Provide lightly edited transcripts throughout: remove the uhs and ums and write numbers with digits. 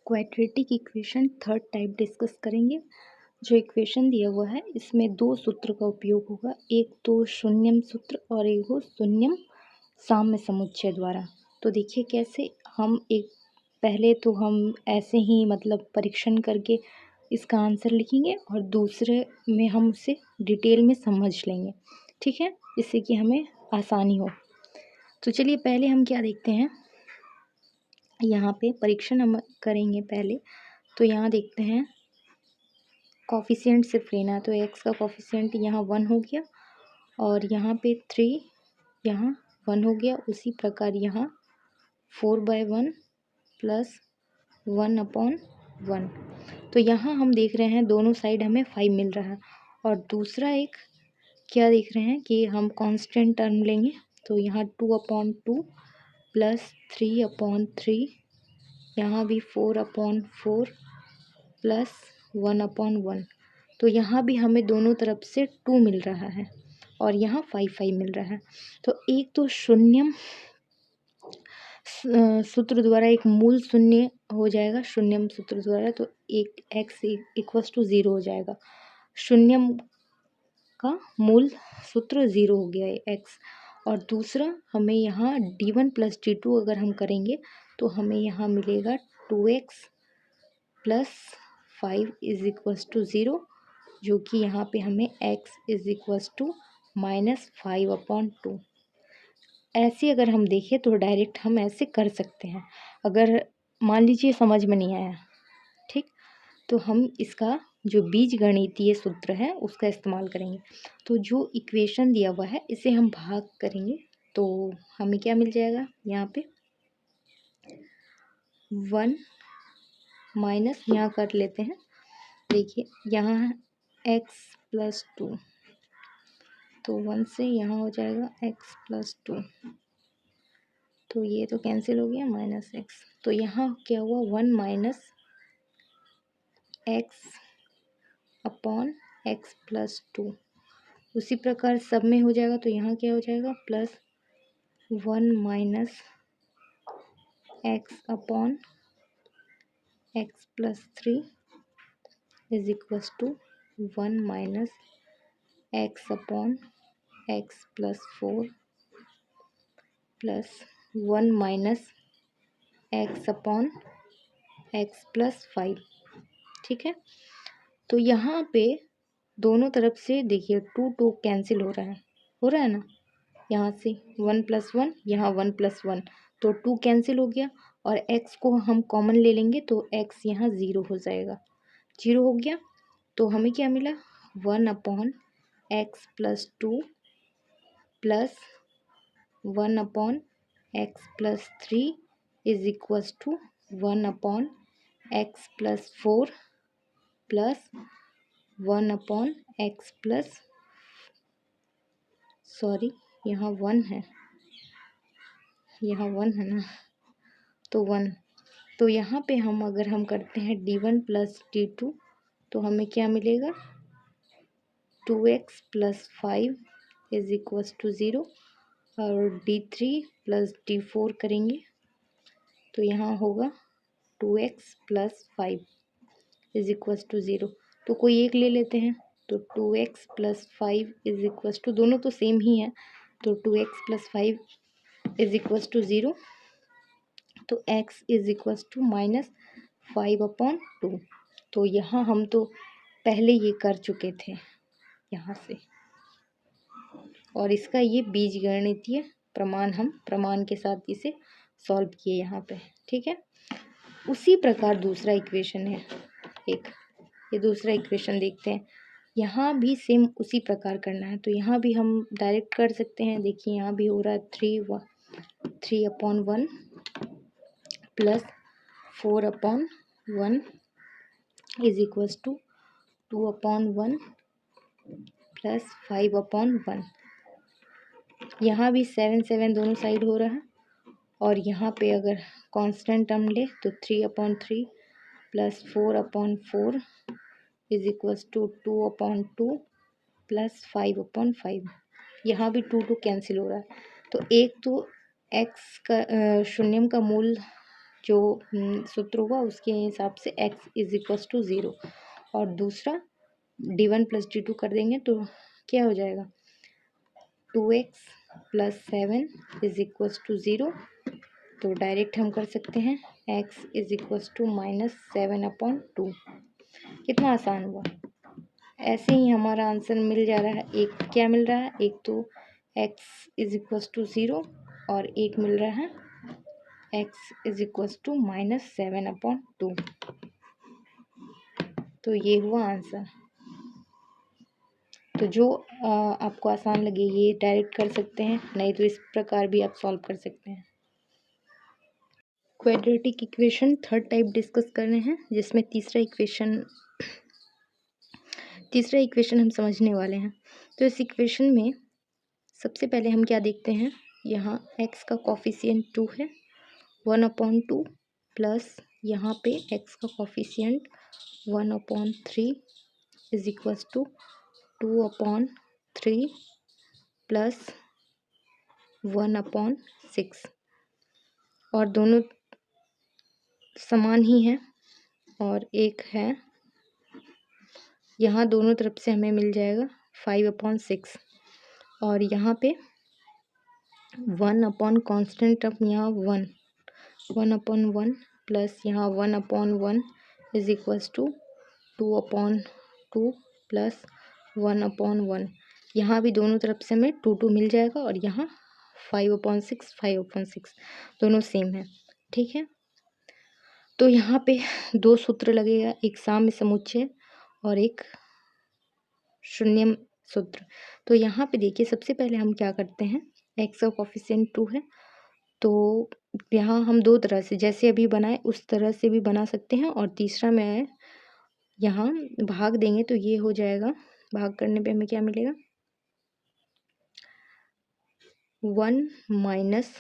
Quadratic equation third type discuss करेंगे। जो equation दिया हुआ है इसमें दो सूत्र का उपयोग होगा, एक तो शून्यम सूत्र और एक हो शून्यम साम्य समुच्चय द्वारा। तो देखिए कैसे हम पहले तो हम ऐसे ही मतलब परीक्षण करके इसका आंसर लिखेंगे और दूसरे में हम उसे डिटेल में समझ लेंगे, ठीक है, जिससे कि हमें आसानी हो। तो चलिए पहले हम क्या देखते हैं, यहाँ पे परीक्षण हम करेंगे पहले। तो यहाँ देखते हैं कॉफिशिएंट सिर्फ लेना है, तो एक्स का कॉफिशिएंट यहाँ 1 हो गया और यहाँ पे 3 यहाँ 1 हो गया। उसी प्रकार यहाँ 4/1 प्लस 1/1। तो यहाँ हम देख रहे हैं दोनों साइड हमें 5 मिल रहा है। और दूसरा एक क्या देख रहे हैं कि हम कांस्टेंट टर्म लेंगे, तो यहाँ 2/2 प्लस 3/3, यहाँ भी 4/4 प्लस 1/1। तो यहाँ भी हमें दोनों तरफ से 2 मिल रहा है और यहाँ 5 मिल रहा है। तो एक तो शून्यम सूत्र द्वारा एक मूल शून्य हो जाएगा, शून्यम सूत्र द्वारा, तो एक x इक्वल्स टू 0 हो जाएगा। शून्यम का मूल सूत्र 0 हो गया है x। और दूसरा हमें यहाँ d1 प्लस d2 अगर हम करेंगे तो हमें यहाँ मिलेगा 2x plus 5 is equals to 0, जो कि यहाँ पे हमें x इज इक्वल्स टू -5/2। ऐसे अगर हम देखें तो डायरेक्ट हम ऐसे कर सकते हैं, अगर मान लीजिए समझ में नहीं आया, ठीक, तो हम इसका जो बीजगणितीय सूत्र है उसका इस्तेमाल करेंगे। तो जो इक्वेशन दिया हुआ है इसे हम भाग करेंगे तो हमें क्या मिल जाएगा, यहाँ पे 1 माइनस यहाँ कर लेते हैं। देखिए यहाँ है x प्लस 2, तो 1 से यहाँ हो जाएगा x प्लस 2, तो ये तो कैंसिल हो गया -x। तो यहाँ क्या हुआ 1 minus x upon x plus 2। उसी प्रकार सब में हो जाएगा, तो यहाँ क्या हो जाएगा plus 1 minus x upon x plus 3 is equals to 1 minus x upon x plus 4 plus 1 minus x upon x plus 5, ठीक है। तो यहाँ पे दोनों तरफ से देखिए 2 कैंसिल हो रहा है ना, यहाँ से 1 + 1, यहाँ 1 + 1, तो 2 कैंसिल हो गया और x को हम कॉमन ले लेंगे तो x यहाँ 0 हो जाएगा, 0 हो गया। तो हमें क्या मिला 1/x plus 2 plus 1/x plus 3 is equals to 1/x plus 4 plus 1/x plus, sorry यहाँ 1 है, यहाँ 1 है ना, तो 1। तो यहाँ पे हम अगर हम करते हैं d1 प्लस d2 तो हमें क्या मिलेगा 2x plus 5 is equals to 0, और d3 प्लस d4 करेंगे तो यहाँ होगा 2x plus 5 is equals to 0। तो कोई एक ले लेते हैं, तो 2x plus 5 is equals to, दोनों तो सेम ही है, तो 2x plus 5 is equals to 0, तो x इज इक्वल्स टू -5/2। तो यहाँ हम तो पहले ये कर चुके थे यहाँ से, और इसका ये बीजगणितीय प्रमाण हम प्रमाण के साथ इसे सॉल्व किए यहाँ पे, ठीक है। उसी प्रकार दूसरा इक्वेशन है एक, ये दूसरा इक्वेशन देखते हैं। यहाँ भी सेम उसी प्रकार करना है, तो यहाँ भी हम डायरेक्ट कर सकते हैं। देखिए यहाँ भी हो रहा है 3/1 plus 4/1 is equals to 2/1 plus 5/1। यहाँ भी 7 दोनों साइड हो रहा है, और यहाँ पे अगर कांस्टेंट टर्म ले तो 3/3 plus 4/4 is equals to 2/2 plus 5/5। यहाँ भी 2 कैंसिल हो रहा है, तो एक तो x का शून्यम का मूल जो सूत्र होगा उसके हिसाब से x इज इक्वस टू 0, और दूसरा d1 प्लस d2 कर देंगे तो क्या हो जाएगा 2x plus 7 is equals to 0। तो डायरेक्ट हम कर सकते हैं x इज इक्वस टू -7/2। कितना आसान हुआ। ऐसे ही हमारा आंसर मिल जा रहा है। एक क्या मिल रहा है, एक तो x इज इक्वस टू 0 और एक मिल रहा है x इज इक्वस टू -7/2। तो ये हुआ आंसर। तो जो आपको आसान लगे ये डायरेक्ट कर सकते हैं, नहीं तो इस प्रकार भी आप सॉल्व कर सकते हैं। Quadratic equation third type discuss कर रहे हैं, जिसमें तीसरा इक्वेशन हम समझने वाले हैं। तो इस इक्वेशन में सबसे पहले हम क्या देखते हैं, यहाँ x का कॉफिशिएंट 2 है 1/2 प्लस यहाँ पे x का coefficient 1/3 is equals to 2/3 plus 1/6, और दोनों समान ही हैं। और एक है यहाँ दोनों तरफ से हमें मिल जाएगा 5/6, और यहाँ पे 1 कांस्टेंट टर्म यहाँ 1/1 प्लस यहाँ 1/1 इज इक्वल्स टू 2/2 प्लस 1/1। यहाँ भी दोनों तरफ से हमें 2 मिल जाएगा, और यहाँ 5/6 दोनों सेम है। ठीक है, तो यहाँ पे दो सूत्र लगेगा, एक साम्य समुच्चय और एक शून्यम सूत्र। तो यहाँ पे देखिए सबसे पहले हम क्या करते हैं, x का कॉफिशिएंट 2 है, तो यहाँ हम दो तरह से जैसे अभी बनाए उस तरह से भी बना सकते हैं, और तीसरा में यहाँ भाग देंगे तो ये हो जाएगा। भाग करने पे हमें क्या मिलेगा 1 माइनस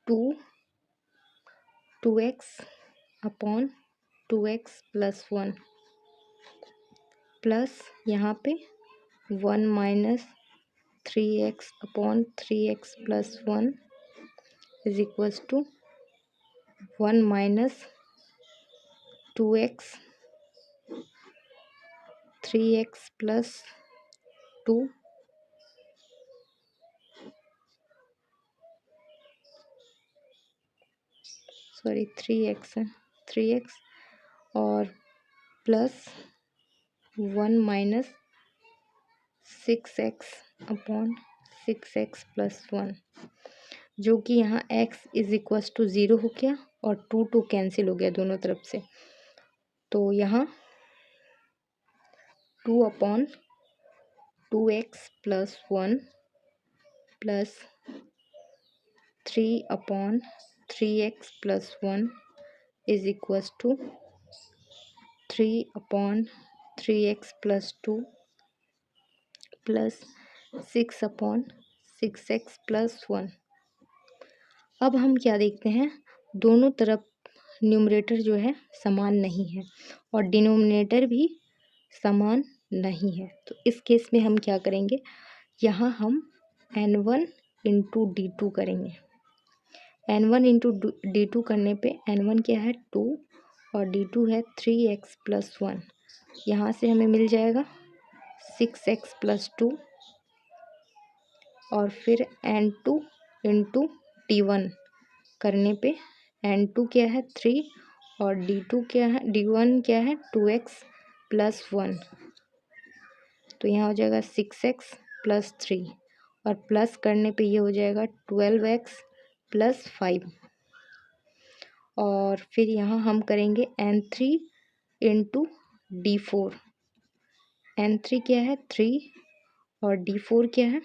2x/2x प्लस 1 प्लस यहाँ पे 1 minus 3x/3x plus 1 is equals to 1 minus 2x 3x plus 2 sorry 3x है 3x और प्लस 1 माइनस 6x/6x प्लस 1, जो कि यहाँ x इज इक्वस टू 0 हो गया और 2 कैंसिल हो गया दोनों तरफ से। तो यहाँ 2/2x plus 1 plus 3/3x plus 1 is equals to 3/3x plus 2 plus 6/6x plus 1। अब हम क्या देखते हैं, दोनों तरफ न्यूमरेटर जो है समान नहीं है और डिनोमिनेटर भी समान नहीं है। तो इस केस में हम क्या करेंगे, यहाँ हम n1 इंटू d2 करेंगे। n1 इंटू d2 करने पे n1 क्या है 2 और d2 है 3x प्लस 1। यहाँ से हमें मिल जाएगा 6x प्लस 2, और फिर n2 इंटू d1 करने पे n2 क्या है 3 और d2 क्या है d1 क्या है 2x प्लस 1। तो यहाँ हो जाएगा 6x प्लस 3, और प्लस करने पे ये हो जाएगा 12x प्लस 5। और फिर यहाँ हम करेंगे n3 इंटू d4। n3 क्या है 3 और d4 क्या है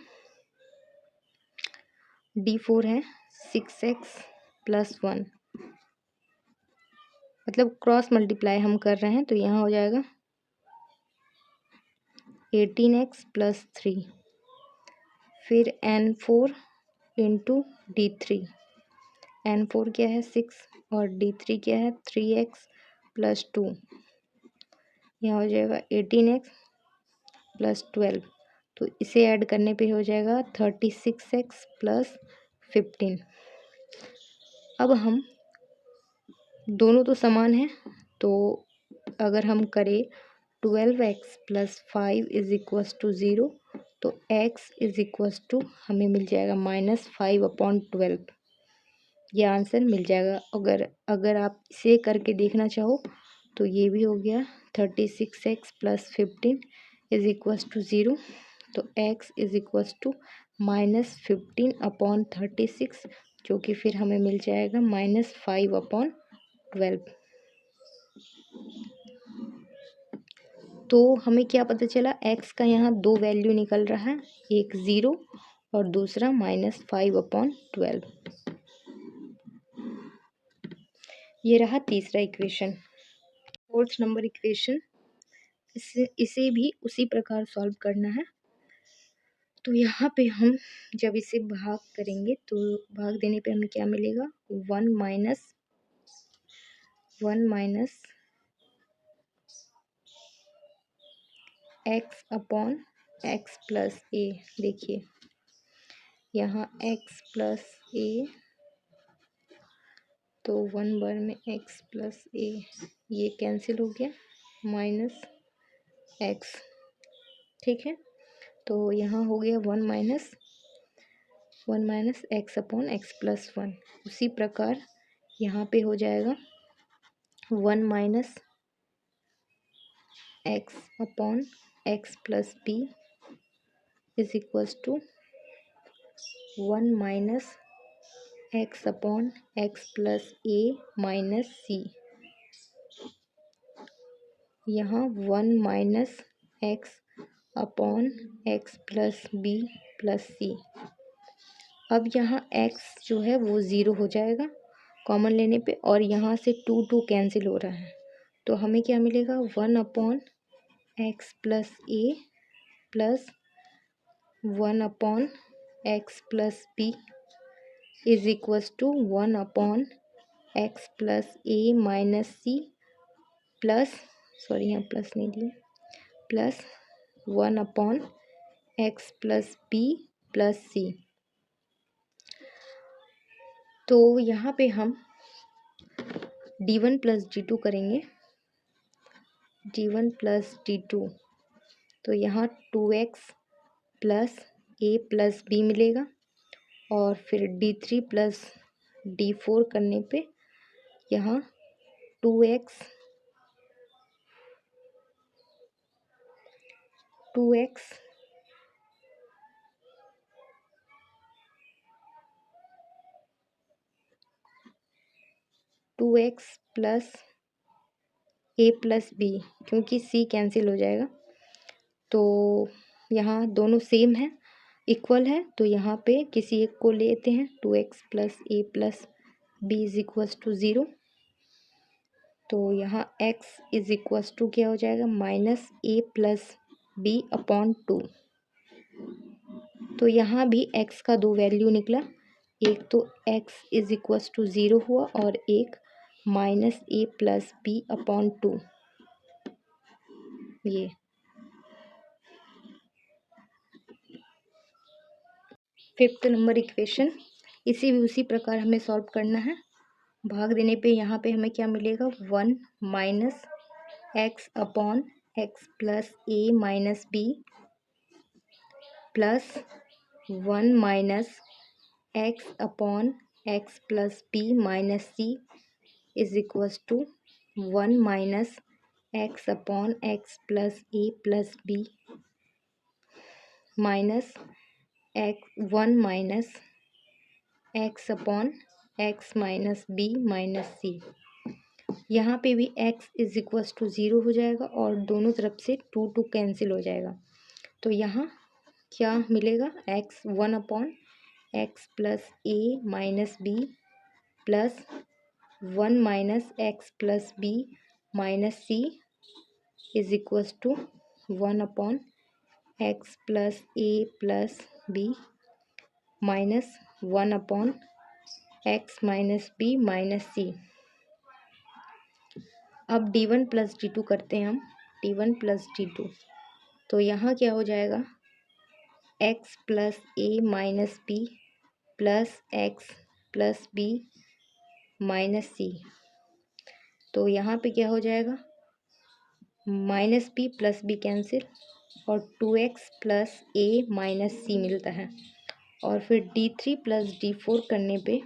d4 है 6x प्लस 1, मतलब क्रॉस मल्टीप्लाई हम कर रहे हैं। तो यहाँ हो जाएगा 18x प्लस 3, फिर n4 इंटू d3। n4 क्या है 6 और d3 क्या है 3x प्लस 2। यहाँ हो जाएगा 18x प्लस 12, तो इसे ऐड करने पे हो जाएगा 36x प्लस 15। अब हम दोनों तो समान हैं, तो अगर हम करें 12x + 5 = 0, तो x = हमें मिल जाएगा -5/12। ये आंसर मिल जाएगा। अगर आप इसे करके देखना चाहो तो ये भी हो गया 36x + 15 = 0, तो x = -15/36, जो कि फिर हमें मिल जाएगा -5/12। तो हमें क्या पता चला, x का यहाँ दो वैल्यू निकल रहा है, एक 0 और दूसरा -5/12। ये रहा तीसरा इक्वेशन। फोर्थ नंबर इक्वेशन, इसे भी उसी प्रकार सॉल्व करना है। तो यहाँ पे हम जब इसे भाग करेंगे तो भाग देने पे हमें क्या मिलेगा, 1 माइनस x/x + a। देखिए यहाँ x + a, तो 1 बार में x + a, ये कैंसिल हो गया, -x। ठीक है, तो यहाँ हो गया 1 माइनस x/x + 1। उसी प्रकार यहाँ पे हो जाएगा 1 minus x/x + b = 1 minus x/x + a - c। यहाँ 1 माइनस x/x + b + c। अब यहाँ x जो है वो 0 हो जाएगा कॉमन लेने पे, और यहाँ से 2 कैंसिल हो रहा है, तो हमें क्या मिलेगा, 1/x + a plus 1/x + b = 1/x + a - c plus, sorry यहाँ प्लस नहीं दिया, प्लस 1/x + b + c। तो यहाँ पे हम d1 + d2 करेंगे, d1 + d2, तो यहाँ 2x + a + b मिलेगा, और फिर d3 + d4 करने पे यहाँ 2x + a + b, क्योंकि c कैंसिल हो जाएगा, तो यहाँ दोनों सेम है, इक्वल है, तो यहाँ पे किसी एक को लेते हैं, 2x + a + b = 0, तो यहाँ x = क्या हो जाएगा, -a + b/2। तो यहाँ भी x का दो वैल्यू निकला, एक तो x = 0 हुआ और एक -a + b/2। ये फिफ्थ नंबर इक्वेशन, इसे भी उसी प्रकार हमें सॉल्व करना है। भाग देने पे यहाँ पे हमें क्या मिलेगा, 1 minus x/x + a - b plus 1 minus x/x + b - c = 1 minus x/x + a + b minus 1 minus x/x - b - c। यहाँ पे भी x = 0 हो जाएगा और दोनों तरफ से 2 कैंसिल हो जाएगा, तो यहाँ क्या मिलेगा, x 1/x + a - b plus 1 minus x + b - c = 1/x + a + b minus 1/x - b - c। अब d1 + d2 करते हैं हम, d1 + d2, तो यहाँ क्या हो जाएगा, x + a - b plus x + b minus C, तो यहाँ पे क्या हो जाएगा, minus B plus B cancel और 2x प्लस ए माइनस सी मिलता है। और फिर d3 प्लस d4 करने पे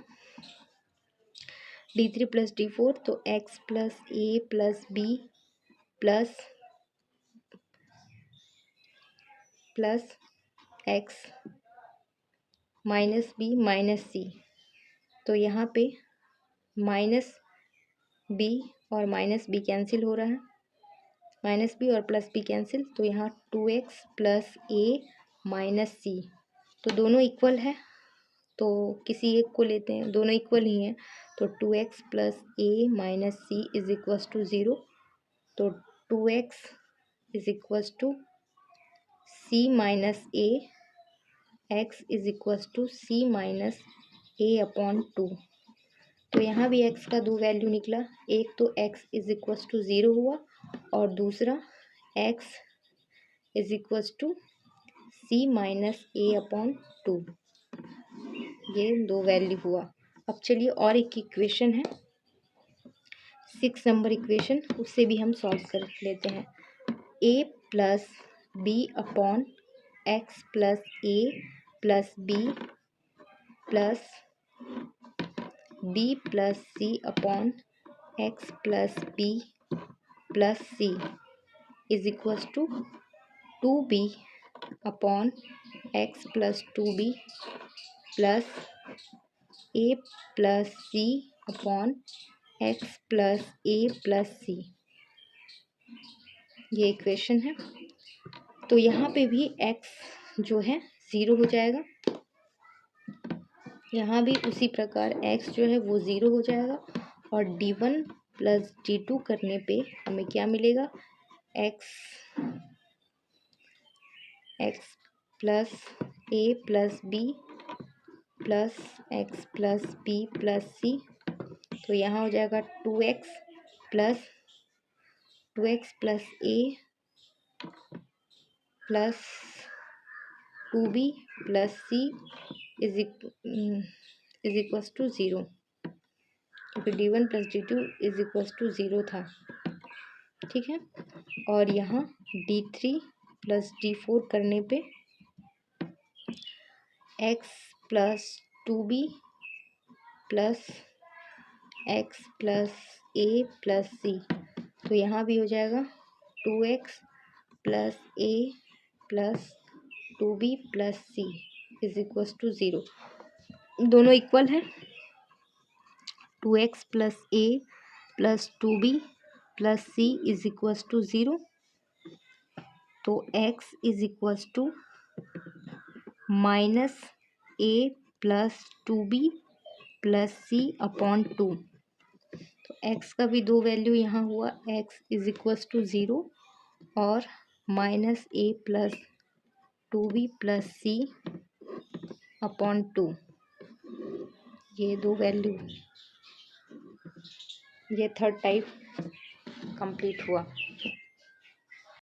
d3 प्लस d4 तो x plus A plus B plus x minus B minus C, तो यहाँ पे माइनस बी और माइनस बी कैंसिल हो रहा है, माइनस बी और प्लस बी कैंसिल, तो यहाँ 2x plus a minus C, तो दोनों इक्वल है तो किसी एक को लेते हैं, दोनों इक्वल ही हैं, तो 2x plus a minus c is equals to 0, तो 2x is equals to c minus a, x is equals to c minus a upon 2। तो यहाँ भी x का दो वैल्यू निकला, एक तो x इज इक्वल्स टू 0 हुआ और दूसरा x is equals to c minus a upon 2, ये दो वैल्यू हुआ। अब चलिए और एक इक्वेशन है 6 नंबर इक्वेशन, उससे भी हम सॉल्व कर लेते हैं। a plus B upon X plus A plus B plus B plus C upon X plus B plus C is equals to 2b upon X plus 2b plus A plus C upon X plus A plus C, ये equation है। तो यहाँ पे भी x जो है 0 हो जाएगा, यहाँ भी उसी प्रकार x जो है वो 0 हो जाएगा और d1 प्लस d2 करने पे हमें क्या मिलेगा, x plus A plus B plus X plus B plus C, तो यहाँ हो जाएगा 2x plus A plus 2b plus C is equals to 0, क्योंकि d1 plus d2 is equals to 0 था, ठीक है। और यहाँ d3 प्लस d4 करने पे x plus 2b plus x plus A plus C, तो यहाँ भी हो जाएगा 2x plus A plus 2b plus C is equals to 0, दोनों इक्वल है। 2x plus A plus 2b plus C is equals to 0, तो x is equals to minus A plus 2b plus C upon 2, तो x का भी दो value यहाँ हुआ, x is equals to 0 और minus A plus 2b plus C upon 2, ये दो वैल्यू, ये थर्ड टाइप कंप्लीट हुआ।